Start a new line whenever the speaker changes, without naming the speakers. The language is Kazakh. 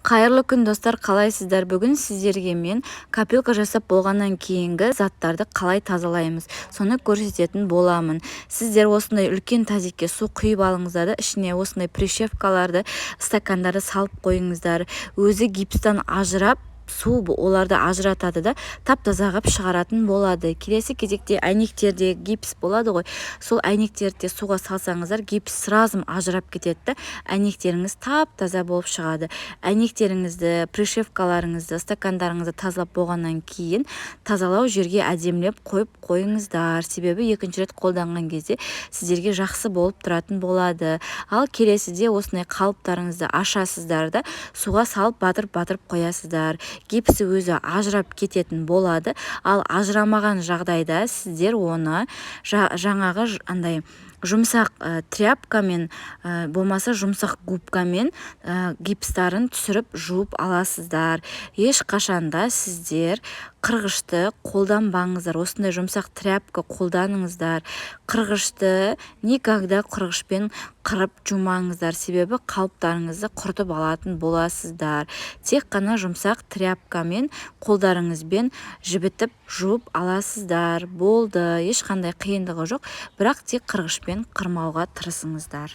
Қайырлы күн достар, қалайсыздар? Бүгін сіздерге мен копилка жасап болғаннан кейінгі заттарды қалай тазалаймыз, соны көрсететін боламын. Сіздер осындай үлкен тазекке су құйып алыңыздар, ішіне осындай прищепкаларды, стакандарды салып қойыңыздар. Өзі гипстан ажырап, су оларды ажыратады да тап-таза қылып шығаратын болады. Келесі кезекте әйнектерде гипс болады ғой. Сол әйнектерді суға салсаңыздар, гипс сразу ажырап кетеді. Әйнектеріңіз тап-таза болып шығады. Әйнектеріңізді, прищепкаларыңызды, стакандарыңызды тазалап болғаннан кейін тазалау жерге әдемілеп қойып қойыңыздар. Себебі екінші рет қолданған кезде сіздерге жақсы болып тұратын болады. Ал келесіде осындай қалыптарыңызды ашасыздар да суға салып батырып қоясыздар. Гипсі өзі ажырап кететін болады. Ал ажырамаған жағдайда сіздер оны жаңағы андай жұмсақ тряпкамен, болмаса жұмсақ губкамен гипстарын түсіріп жуып аласыздар. Ешқашанда сіздер қырғышты қолданбаңыздар. Осындай жұмсақ тряпка қолданыңыздар. Қырғышты никогда қырғышпен қырып жумаңыздар. Себебі қалыптарыңызды құртып алатын боласыздар. Тек қана жұмсақ тряпкамен қолдарыңызбен жібітіп жуып аласыздар. Болды. Ешқандай қиындығы жоқ. Бірақ тек қырғышпен қырмауға тырысыңыздар.